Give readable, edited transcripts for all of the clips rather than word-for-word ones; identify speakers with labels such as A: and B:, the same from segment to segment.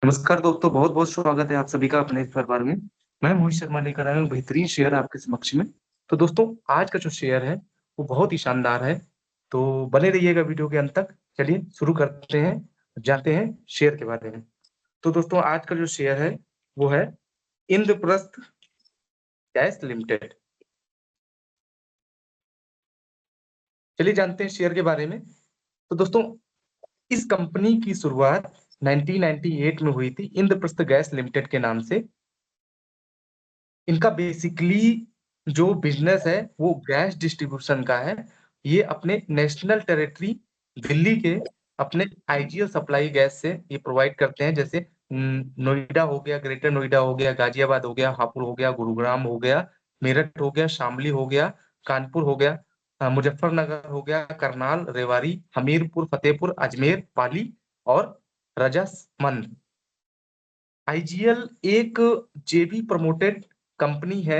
A: नमस्कार दोस्तों, बहुत बहुत स्वागत है आप सभी का अपने इस परिवार में। मैं मोहित शर्मा लेकर आया हूँ बेहतरीन शेयर आपके समक्ष में। तो दोस्तों, आज का जो शेयर है वो बहुत ही शानदार है। तो बने रहिएगा वीडियो के अंत तक। चलिए शुरू करते हैं, जाते हैं शेयर के बारे में। तो दोस्तों, आज का जो शेयर है वो है इंद्रप्रस्थ गैस लिमिटेड। चलिए जानते हैं शेयर के बारे में। तो दोस्तों, इस कंपनी की शुरुआत 1998 में हुई थी इंद्रप्रस्थ गैस लिमिटेड के नाम से। इनका बेसिकली जो बिजनेस है वो गैस डिस्ट्रीब्यूशन का है। ये अपने नेशनल टेरिटरी दिल्ली के अपने आईजीएल सप्लाई गैस से ये प्रोवाइड करते हैं। जैसे नोएडा हो गया, ग्रेटर नोएडा हो गया, गाजियाबाद हो गया, हापुड़ हो गया, गुरुग्राम हो गया, मेरठ हो गया, शामली हो गया, कानपुर हो गया, मुजफ्फरनगर हो गया, करनाल, रेवाड़ी, हमीरपुर, फतेहपुर, अजमेर, पाली और रजामंद। आईजीएल एक जेबी प्रमोटेड कंपनी है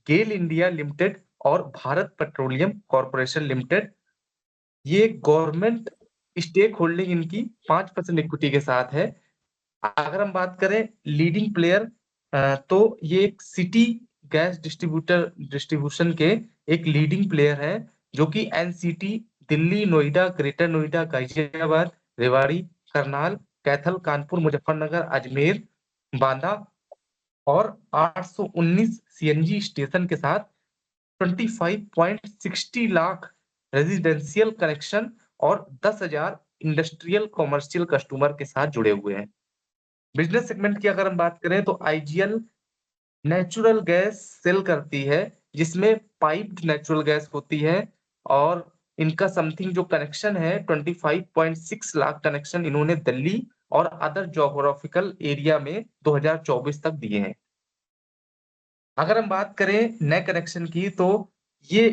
A: गेल इंडिया लिमिटेड और भारत पेट्रोलियम कॉर्पोरेशन लिमिटेड। ये गवर्नमेंट स्टेक होल्डिंग इनकी 5% इक्विटी के साथ है। अगर हम बात करें लीडिंग प्लेयर, तो ये एक सिटी गैस डिस्ट्रीब्यूशन के एक लीडिंग प्लेयर है, जो कि एनसीटी दिल्ली, नोएडा, ग्रेटर नोएडा, गाजियाबाद, रेवाड़ी, करनाल, कैथल, कानपुर, मुजफ्फरनगर, अजमेर, बांदा और 819 सीएनजी स्टेशन के साथ 25.60 लाख रेजिडेंशियल कनेक्शन और 10,000 इंडस्ट्रियल कॉमर्शियल कस्टमर के साथ जुड़े हुए हैं। बिजनेस सेगमेंट की अगर हम बात करें तो आईजीएल नेचुरल गैस सेल करती है, जिसमें पाइप्ड नेचुरल गैस होती है। और इनका समथिंग जो कनेक्शन है 25.6 लाख कनेक्शन इन्होंने दिल्ली और अदर जोग्राफिकल एरिया में 2024 तक दिए हैं। अगर हम बात करें नए कनेक्शन की तो ये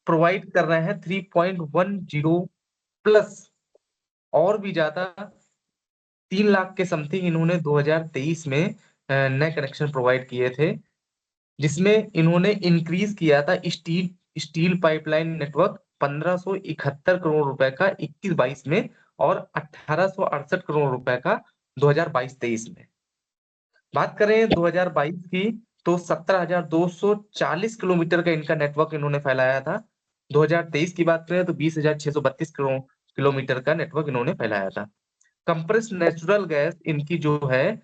A: प्रोवाइड कर रहे हैं 3.10 प्लस और भी ज्यादा 3 लाख के समथिंग इन्होंने 2023 में नए कनेक्शन प्रोवाइड किए थे, जिसमेमें इन्होंने इंक्रीज किया था steel steel pipeline network 1571 crore रुपए का 21-22 में और 1868 करोड़ रुपए का 2022-23 में। बात करें 2022 की तो 17,240 किलोमीटर का इनका नेटवर्क इन्होंने फैलाया था। 2023 की बात करें तो 20,632 किलोमीटर का नेटवर्क इन्होंने फैलाया था। कंप्रेस्ड नेचुरल गैस इनकी जो है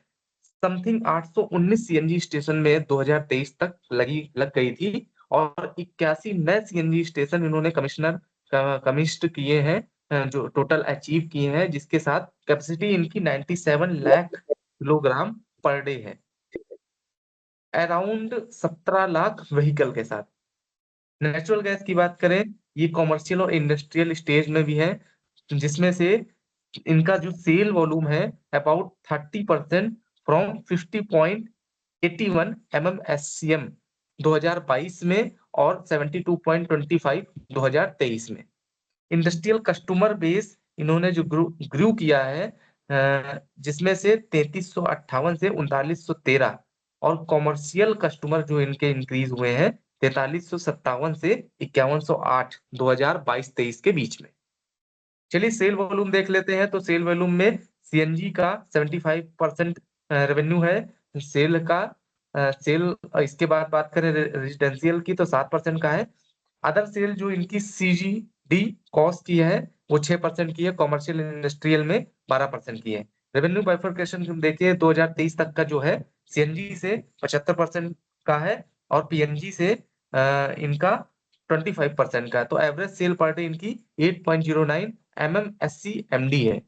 A: समथिंग 819 सीएनजी स्टेशन में 2023 तक लग गई थी और 81 नए सीएनजी स्टेशन इन्होंने कमिश्ड किए हैं, जो टोटल अचीव किए हैं, जिसके साथ कैपेसिटी इनकी 97 लाख किलोग्राम पर डे है, अराउंड 17 लाख व्हीकल के साथ। नेचुरल गैस की बात करें, ये कॉमर्शियल और इंडस्ट्रियल स्टेज में भी है, जिसमें से इनका जो सेल वॉल्यूम है अबाउट 30% फ्रॉम 50.81 MMSCM 2022 में और 72.25 2023 में। इंडस्ट्रियल कस्टमर बेस इन्होंने जो ग्रू किया है, जिसमें से 3358 से 3913 और कॉमर्शियल कस्टमर जो इनके इंक्रीज हुए हैं 4357 से 5108 2022-23 के बीच में। चलिए सेल वॉल्यूम देख लेते हैं। तो सेल वॉल्यूम में सीएनजी का 75% रेवेन्यू है सेल का। सेल इसके बाद बात करें रेजिडेंशियल की तो 7% का है। अदर सेल जो इनकी सीजीडी कॉस्ट की है वो 6% की है। कॉमर्शियल इंडस्ट्रियल में 12% की है। रेवेन्यू बाइफरकेशन हम देखिए 2023 तक का जो है सीएनजी से 75% का है और पीएनजी से इनका 25% का है। तो एवरेज सेल पर डे इनकी 8.09 MMSCMD है।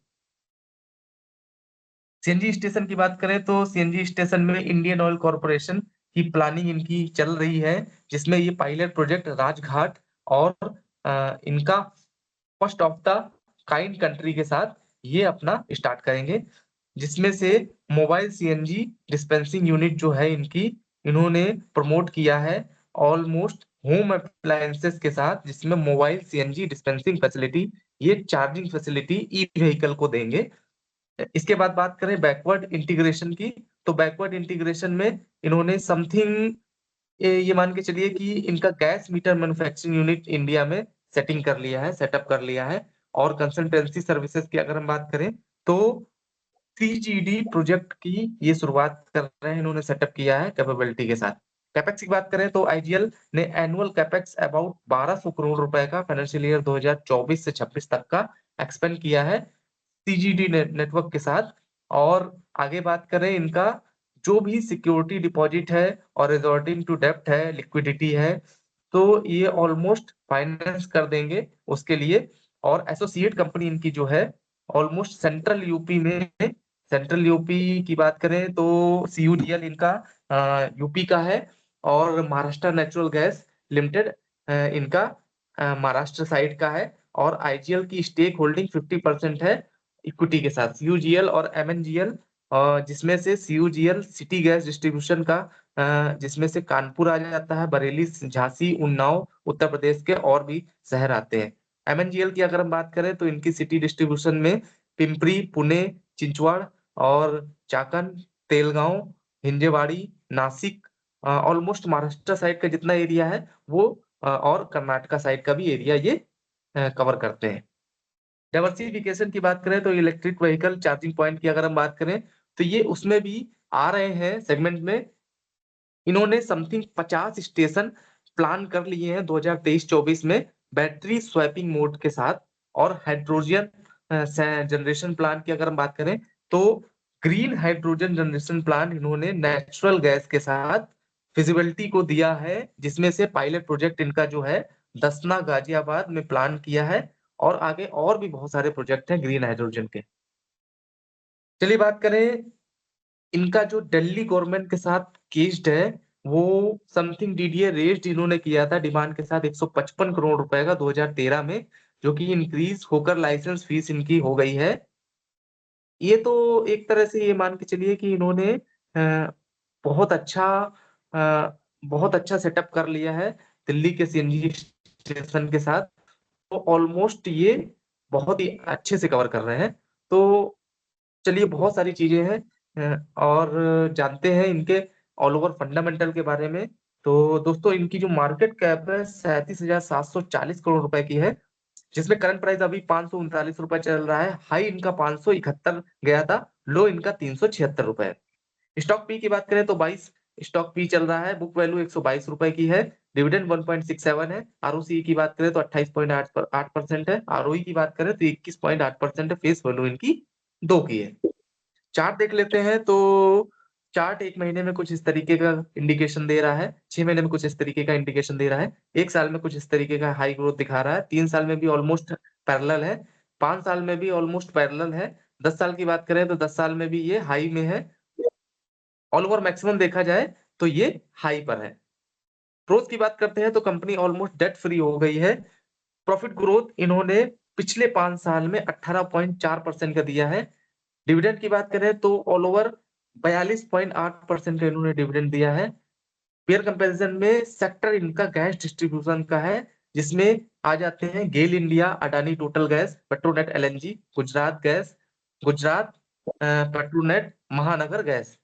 A: सीएनजी स्टेशन की बात करें तो सीएनजी स्टेशन में इंडियन ऑयल कॉर्पोरेशन की प्लानिंग इनकी चल रही है, जिसमें ये पायलट प्रोजेक्ट राजघाट और इनका first of the kind country के साथ ये अपना स्टार्ट करेंगे, जिसमें से मोबाइल सीएनजी डिस्पेंसिंग यूनिट जो है इनकी इन्होंने प्रमोट किया है ऑलमोस्ट होम अप्लायंसेस के साथ, जिसमें मोबाइल सीएनजी डिस्पेंसिंग फैसिलिटी ये चार्जिंग फैसिलिटी ई व्हीकल को देंगे। इसके बाद बात करें बैकवर्ड इंटीग्रेशन की, तो बैकवर्ड इंटीग्रेशन में इन्होंने समथिंग ये मान के चलिए कि इनका gas meter manufacturing unit India में सेटिंग कर लिया है, सेटअप कर लिया है। और कंसल्टेंसी सर्विसेज की अगर हम बात करें तो CGD प्रोजेक्ट की ये शुरुआत कर रहे हैं, इन्होंने सेटअप किया है कैपेबिलिटी के साथ। कैपेक्स की बात करें तो आईजीएल ने एनुअल कैपेक्स अबाउट 1200 करोड़ रुपए का फाइनेंशियल ईयर 2024 से 26 तक का एक्सपेंड किया है सीजीडी नेटवर्क के साथ। और आगे बात करें इनका जो भी सिक्योरिटी डिपॉजिट है और रिजॉर्टिंग टू डेप्ट है, लिक्विडिटी है, तो ये ऑलमोस्ट फाइनेंस कर देंगे उसके लिए। और एसोसिएट कंपनी इनकी जो है ऑलमोस्ट सेंट्रल यूपी में, सेंट्रल यूपी की बात करें तो सीयूडीएल इनका यूपी का है, और महाराष्ट्र नेचुरल गैस लिमिटेड इनका महाराष्ट्र साइड का है। और आईजीएल की स्टेक होल्डिंग 50% है इक्विटी के साथ। सीयूजीएल और एमएनजीएल, जिसमें से सीयूजीएल सिटी गैस डिस्ट्रीब्यूशन का, जिसमें से कानपुर आ जाता है, बरेली, झांसी, उन्नाव उत्तर प्रदेश के और भी शहर आते हैं। एमएनजीएल की अगर हम बात करें तो इनकी सिटी डिस्ट्रीब्यूशन में पिंपरी, पुणे, चिंचवाड़ और चाकन, तेलगांव, हिंजेवाड़ी, नासिक, ऑलमोस्ट महाराष्ट्र साइड का जितना एरिया है वो, और कर्नाटका साइड का भी एरिया ये कवर करते हैं। डाइवर्सिफिकेशन की बात करें तो इलेक्ट्रिक व्हीकल चार्जिंग पॉइंट की अगर हम बात करें तो ये उसमें भी आ रहे हैं सेगमेंट में। इन्होंने समथिंग 50 स्टेशन प्लान कर लिए हैं 2023-24 में बैटरी स्वैपिंग मोड के साथ। और हाइड्रोजन जनरेशन प्लांट की अगर हम बात करें तो ग्रीन हाइड्रोजन जनरेशन प्लांट इन्होंने नेचुरल गैस के साथ फिजिबिलिटी को दिया है, जिसमें से पायलट प्रोजेक्ट इनका जो है दसना गाजियाबाद में प्लान किया है। और आगे और भी बहुत सारे प्रोजेक्ट हैं ग्रीन हाइड्रोजन के। चलिए बात करें इनका जो दिल्ली गवर्नमेंट के साथ केस्ड है, वो समथिंग डीडीए रेज्ड इन्होंने किया था डिमांड के साथ 155 करोड़ रुपए का 2013 में, जो कि इंक्रीज होकर लाइसेंस फीस इनकी हो गई है। ये तो एक तरह से ये मान के चलिए कि इन्होंने बहुत अच्छा बहुत अच्छा सेटअप कर लिया है दिल्ली के सीएनजी स्टेशन के साथ। तो ऑलमोस्ट ये बहुत ही अच्छे से कवर कर रहे हैं। तो चलिए बहुत सारी चीजें हैं, और जानते हैं इनके ऑल ओवर फंडामेंटल के बारे में। तो दोस्तों इनकी जो मार्केट कैप है 37,740 करोड़ रुपए की है, जिसमें करंट प्राइस अभी 539 रुपए चल रहा है। हाई इनका 571 गया था, लो इनका 376 रुपए। स्टॉक पी की बात करें तो 22 स्टॉक पी चल रहा है, बुक वैल्यू 122 रुपए की है, डिविडेंड 1.67 है। आरओसी की बात करें तो 28.8% है, आरओई की बात करें तो 21.8% है। फेस वैल्यू इनकी 2 की है। चार्ट देख लेते हैं तो चार्ट 1 महीने में कुछ इस तरीके का इंडिकेशन दे रहा है, 6 महीने में कुछ इस तरीके का इंडिकेशन दे रहा है, 1 साल में कुछ इस तरीके का हाई ग्रोथ दिखा रहा है, 3 साल में भी ऑलमोस्ट पैरेलल है, 5 साल में भी ऑलमोस्ट पैरेलल है, 10 साल की बात करें तो 10 साल में भी ये हाई में है। ऑल ओवर मैक्सिमम देखा जाए तो ये हाई पर है। ग्रोथ की बात करते हैं तो कंपनी ऑलमोस्ट डेट फ्री हो गई है। प्रॉफिट ग्रोथ इन्होंने पिछले 5 साल में 18.4% का दिया है। डिविडेंड की बात करें तो ऑल ओवर 42.8% का इन्होंने डिविडेंड दिया है। पेयर कंपैरिजन में सेक्टर इनका गैस डिस्ट्रीब्यूशन का है, जिसमें आ जाते हैं GAIL India, Adani Total gas, Petronet LNG, Gujarat gas, Gujarat Petronet, Mahanagar gas.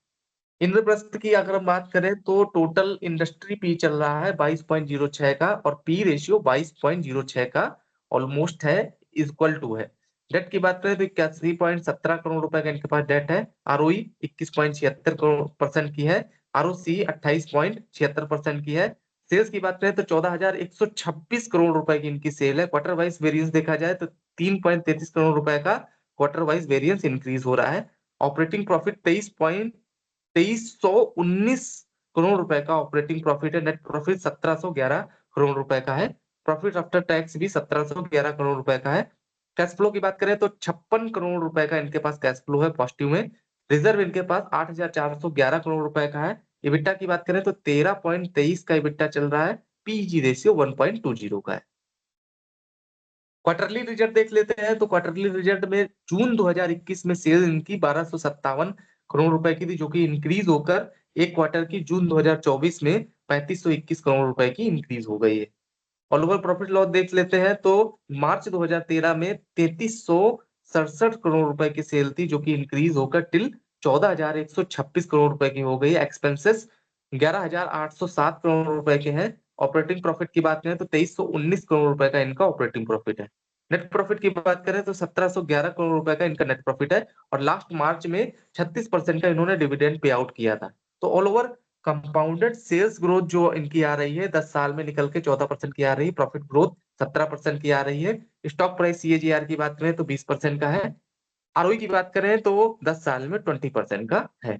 A: Indraprastha की अगर हम बात करें तो टोटल इंडस्ट्री पी चल रहा है 22.06 का, और पी रेशियो 22.06 का ऑलमोस्ट है, इक्वल टू है। डेट की बात करें तो 81.17 करोड़ रुपए का इनके पास डेट है। आरओई 21.76 करोड़ परसेंट की है, आरओसी 28.76% की है। सेल्स की बात करें तो 14,126 करोड़ रुपए की इनकी सेल है। क्वार्टर वाइज वेरिएंस देखा जाए तो 3.33 करोड़ रुपए का क्वार्टर वाइज वेरिएंस इंक्रीज हो रहा है। ऑपरेटिंग प्रॉफिट 2319 करोड़ रुपए का ऑपरेटिंग प्रॉफिट है। नेट प्रॉफिट 1711 करोड़ रुपए का है। प्रॉफिट आफ्टर टैक्स भी 1711 करोड़ रुपए का है। कैश फ्लो की बात करें तो 56 करोड़ रुपए का इनके पास कैश फ्लो है पॉजिटिव में। रिजर्व इनके पास 8,411 करोड़ रुपए का है। इबिटा की बात करें तो 13.23 का इबिटा चल रहा है। पीजी रेशियो 1.20 का है। क्वार्टरली रिजल्ट देख लेते हैं तो क्वार्टरली रिजल्ट में जून 2021 में सेल इनकी 1257 करोड़ रुपए की थी, जो कि इंक्रीज होकर एक क्वार्टर की जून 2024 में 3521 करोड़ रुपए की इंक्रीज हो गई है। ऑल ओवर प्रॉफिट लॉस देख लेते हैं तो मार्च 2013 में 3367 करोड़ रुपए की सेल थी, जो कि इंक्रीज होकर टिल 14,126 करोड़ रुपए की हो गई। एक्सपेंसेस 11,807 करोड़ रुपए के हैं। ऑपरेटिंग प्रॉफिट की बात करें तो 2319 करोड़ रुपए का इनका ऑपरेटिंग प्रॉफिट है। नेट प्रॉफिट की बात करें तो 1711 करोड़ रुपए का इनका नेट प्रॉफिट है, और लास्ट मार्च में 36% का इन्होंने डिविडेंड पे आउट किया था। तो all over compounded sales growth जो इनकी आ रही है 10 साल में निकल के 14% की आ रही है, प्रॉफिट ग्रोथ 17% की आ रही है। स्टॉक प्राइस सीएजीआर की बात करें तो 20% का है। आरओई की बात करें तो 10 साल में 20% का है।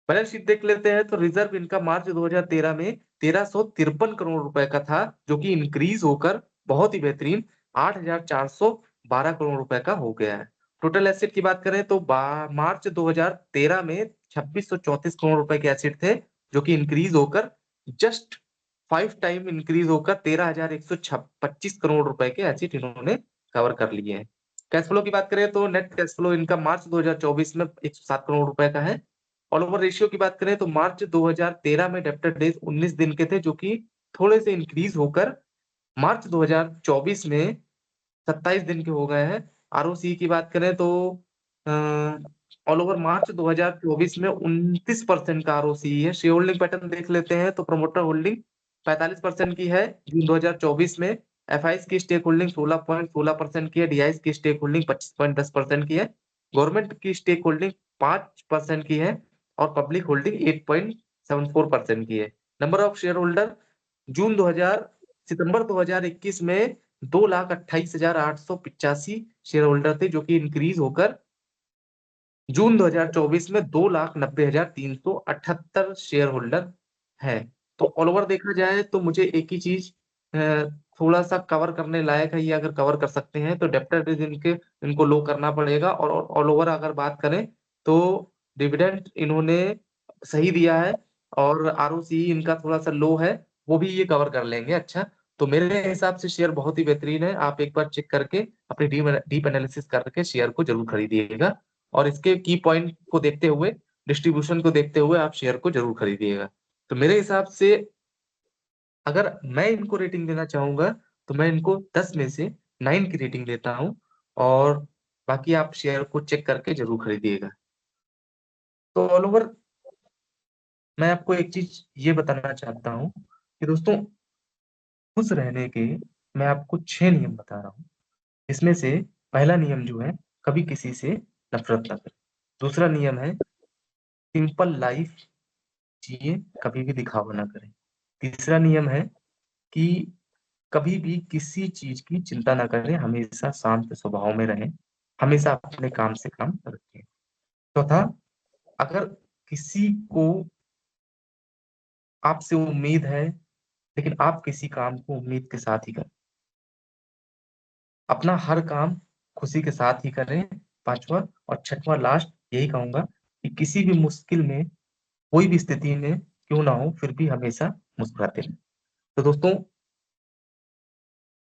A: बैलेंस शीट देख लेते हैं तो रिजर्व इनका मार्च 2013 में 1353 करोड़ रुपए का था, जो कि इंक्रीज होकर बहुत ही बेहतरीन 8412 करोड़ रुपए का हो गया है। टोटल एसेट की बात करें तो मार्च 2013 में 2634 करोड़ रुपए के एसेट थे, जो कि इंक्रीज होकर जस्ट 5 टाइम इंक्रीज होकर 13,125 करोड़ रुपए के एसेट इन्होंने कवर कर लिए हैं। कैश फ्लो की बात करें तो नेट कैश फ्लो इनका मार्च 2024 में 107 करोड़ रुपए का है। ऑल ओवर रेशियो की बात करें तो मार्च 2013 में डेब्टर डेज 19 दिन के थे, जो कि थोड़े से इंक्रीज होकर मार्च 2024 में 27 दिन के हो गए हैं। आरओसी की बात करें तो ऑल ओवर मार्च 2024 में 29% का आरओसी है। शेयर होल्डिंग पैटर्न देख लेते हैं तो प्रमोटर होल्डिंग 45% की है जून 2024 में। एफआईस की स्टेक होल्डिंग 16.16% की है। डीआईस की स्टेक होल्डिंग 25.10% की है। गवर्नमेंट की स्टेक होल्डिंग 5% की है, और पब्लिक होल्डिंग 8.74% की है। नंबर ऑफ शेयर होल्डर जून 2000 सितंबर 2021 में 2,28,885 शेयर होल्डर थे, जो कि इंक्रीज होकर जून 2024 में 2,90,378 शेयर होल्डर है। तो ऑल ओवर देखा जाए तो मुझे एक ही चीज थोड़ा सा कवर करने लायक है, ये अगर कवर कर सकते हैं तो डेब्टर डेज इनको लो करना पड़ेगा। और ऑल ओवर अगर बात करें तो डिविडेंड इन्होंने सही दिया है, और आरओसी इनका थोड़ा सा लो है, वो भी ये कवर कर लेंगे। अच्छा, तो मेरे हिसाब से शेयर बहुत ही बेहतरीन है। आप एक बार चेक करके अपनी डीप एनालिसिस करके शेयर को जरूर खरीदिएगा, और इसके की पॉइंट को देखते हुए, डिस्ट्रीब्यूशन को देखते हुए आप शेयर को जरूर खरीदिएगा। तो मेरे हिसाब से अगर मैं इनको रेटिंग देना चाहूंगा तो मैं इनको 10 में से 9 की रेटिंग देता हूं, और बाकी आप शेयर को चेक करके जरूर खरीदिएगा। तो ऑल ओवर मैं आपको एक चीज ये बताना चाहता हूँ कि दोस्तों, खुश रहने के मैं आपको 6 नियम बता रहा हूँ। इसमें से पहला नियम जो है, कभी किसी से नफरत ना करें। दूसरा नियम है, सिंपल लाइफ जिए, कभी भी दिखावा ना करें। तीसरा नियम है कि कभी भी किसी चीज की चिंता ना करें, हमेशा शांत स्वभाव में रहें, हमेशा अपने काम से काम रखें। चौथा, अगर किसी को आपसे उम्मीद है, लेकिन आप किसी काम को उम्मीद के साथ ही करें, अपना हर काम खुशी के साथ ही करें। पांचवा और छठवां लास्ट यही कहूंगा कि किसी भी मुश्किल में, कोई भी स्थिति में क्यों ना हो, फिर भी हमेशा मुस्कुराते रहें। तो दोस्तों,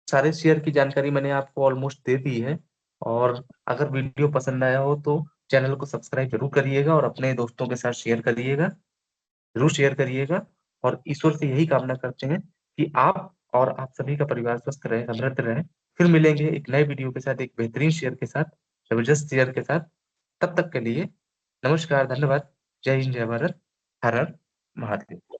A: सारे शेयर की जानकारी मैंने आपको ऑलमोस्ट दे दी है, और अगर वीडियो पसंद आया हो तो चैनल को सब्सक्राइब जरूर करिएगा, और अपने दोस्तों के साथ शेयर करिएगा, जरूर शेयर करिएगा। और ईश्वर से यही कामना करते हैं कि आप सभी का परिवार स्वस्थ रहे, समृद्ध रहे। फिर मिलेंगे एक नए वीडियो के साथ, एक बेहतरीन शेयर के साथ, जबरदस्त शेयर के साथ। तब तक के लिए नमस्कार, धन्यवाद। जय हिंद, जय भारत, हर हर महादेव।